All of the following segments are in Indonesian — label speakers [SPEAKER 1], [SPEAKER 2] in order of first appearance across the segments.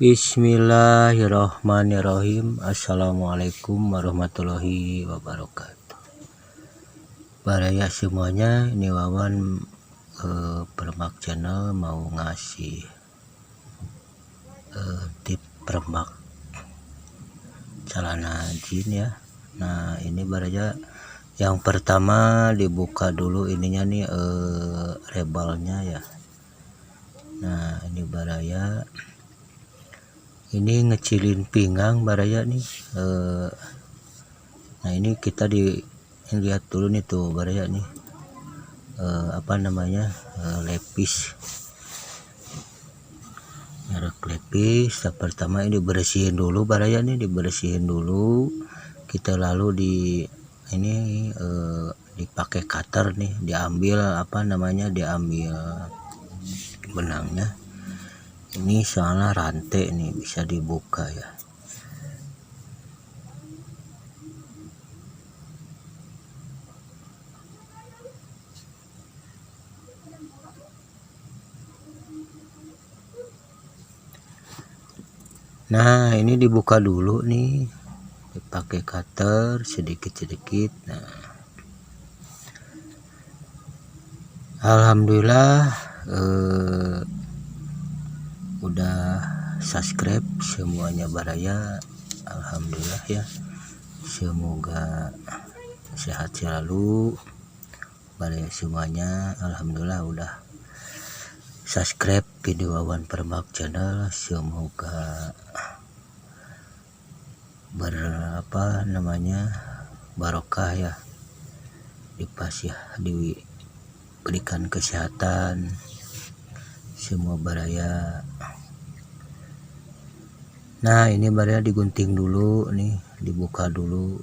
[SPEAKER 1] Bismillahirrahmanirrahim. Assalamualaikum warahmatullahi wabarakatuh. Baraya semuanya, ini Wawan Permak Channel mau ngasih tip permak celana jin ya. Nah ini baraya yang pertama dibuka dulu ininya nih rebalnya ya. Nah ini baraya ini ngecilin pinggang baraya nih. Nah ini kita lihat dulu nih tuh baraya nih lepis, merek lepis. Yang pertama ini dibersihin dulu baraya nih, dibersihin dulu. Kita lalu dipakai cutter nih, diambil diambil benangnya. Ini soalnya rantai nih, bisa dibuka ya. Nah ini dibuka dulu nih, dipakai cutter sedikit-sedikit. Nah alhamdulillah udah subscribe semuanya baraya. Alhamdulillah ya, semoga sehat selalu baraya semuanya. Alhamdulillah udah subscribe video Wawan Permak Channel. Semoga barokah ya, diberikan kesehatan semua baraya. Nah ini baraya digunting dulu nih, dibuka dulu.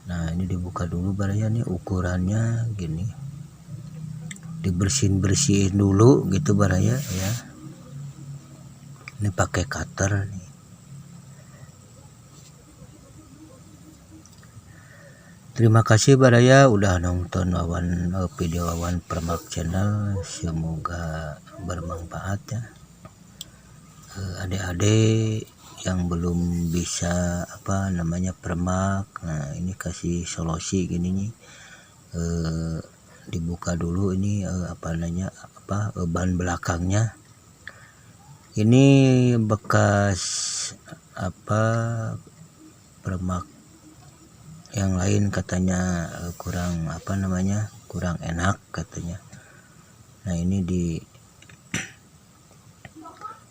[SPEAKER 1] Nah ini dibuka dulu baraya nih, ukurannya gini, dibersihin dulu gitu baraya ya. Ini pakai cutter nih. Terima kasih baraya udah nonton video Wawan Permak Channel. Semoga bermanfaat ya. Adik-adik yang belum bisa permak, nah ini kasih solusi gini nih. Dibuka dulu ini ban belakangnya. Ini bekas permak yang lain katanya kurang enak katanya. Nah ini di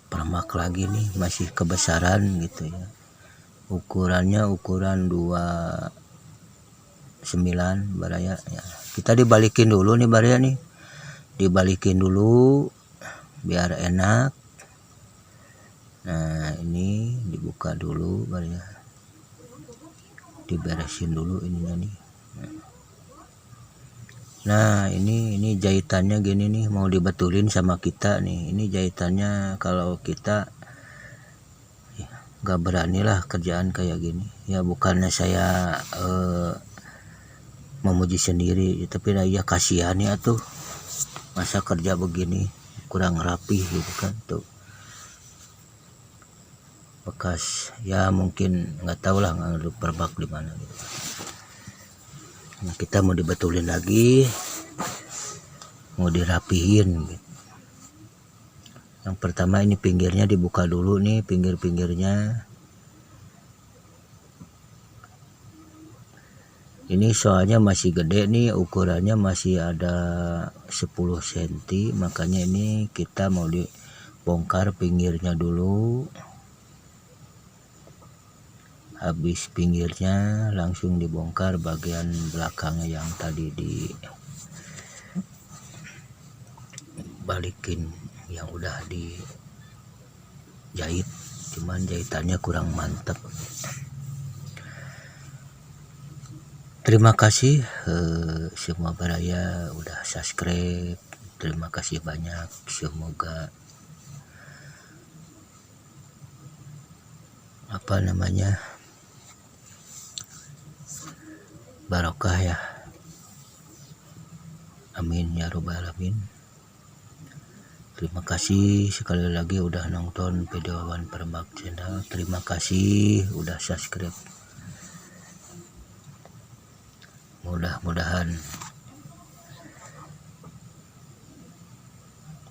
[SPEAKER 1] permak lagi nih, masih kebesaran gitu ya. Ukurannya ukuran 29 baraya ya. Kita dibalikin dulu nih baraya nih, dibalikin dulu biar enak. Nah ini dibuka dulu baraya, diberesin dulu ininya nih. Nah ini jahitannya gini nih, mau dibetulin sama kita nih. Ini jahitannya kalau kita gak berani lah kerjaan kayak gini ya. Bukannya saya memuji sendiri, tapi ya kasihan ya tuh, masa kerja begini kurang rapih gitu kan tuh. Bekas ya, mungkin nggak tahu lah nggak perbak di mana gitu. Nah kita mau dibetulin lagi, mau dirapihin gitu. Yang pertama ini pinggirnya dibuka dulu nih, pinggirnya ini soalnya masih gede nih, ukurannya masih ada 10 cm, makanya ini kita mau dibongkar pinggirnya dulu. Habis pinggirnya langsung dibongkar bagian belakangnya yang tadi dibalikin, yang udah dijahit, cuman jahitannya kurang mantap. Terima kasih semua baraya udah subscribe. Terima kasih banyak. Semoga barokah ya. Amin ya robbal alamin. Terima kasih sekali lagi udah nonton video Wawan Perbak channel. Terima kasih udah subscribe. Mudah-mudahan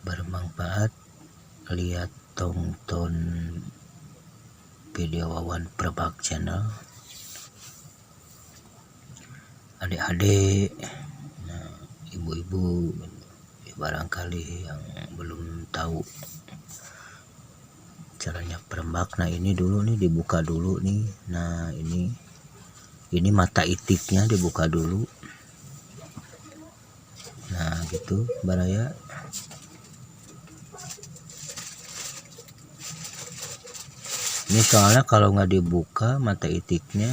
[SPEAKER 1] bermanfaat. Lihat tonton video Wawan Perbak channel. Adik-adik, nah, ibu-ibu, barangkali yang belum tahu caranya perembak. Nah ini dulu nih dibuka dulu nih. Nah ini mata itiknya dibuka dulu. Nah gitu baraya. Ini soalnya kalau nggak dibuka mata itiknya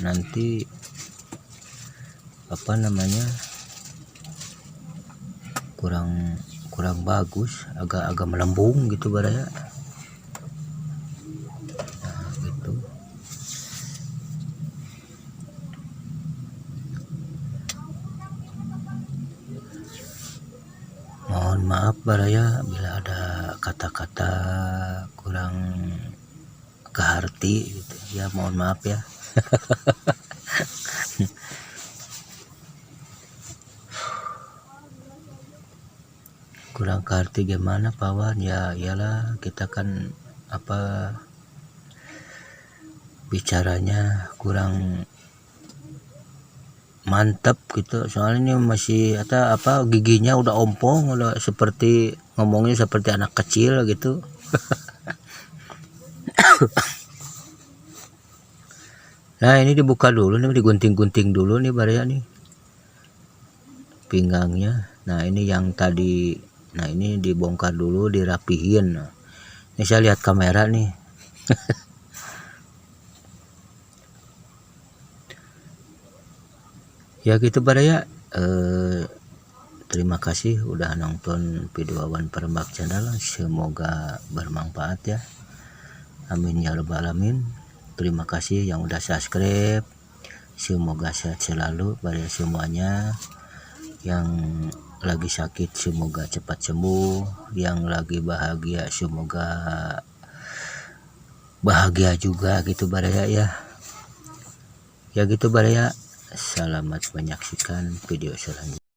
[SPEAKER 1] nanti apa namanya kurang bagus, agak melembung gitu baraya. Nah gitu. Mohon maaf baraya bila ada kata-kata kurang keharti gitu ya, mohon maaf ya. Kurang keharti gimana Pawan? Ya iyalah, kita kan apa bicaranya kurang mantap gitu, soalnya ini masih apa giginya udah ompong, udah seperti ngomongnya seperti anak kecil gitu. Nah ini dibuka dulu nih, digunting-gunting dulu nih baraya nih pinggangnya. Nah ini yang tadi, nah ini dibongkar dulu, dirapihin. Nah, ini saya lihat kamera nih. Ya gitu baraya. Terima kasih udah nonton video Wawan Perbak channel. Semoga bermanfaat ya. Amin ya rabbal alamin. Terima kasih yang udah subscribe. Semoga sehat selalu pada semuanya. Yang lagi sakit semoga cepat sembuh. Yang lagi bahagia semoga bahagia juga gitu baraya ya. Ya gitu baraya. Selamat menyaksikan video selanjutnya.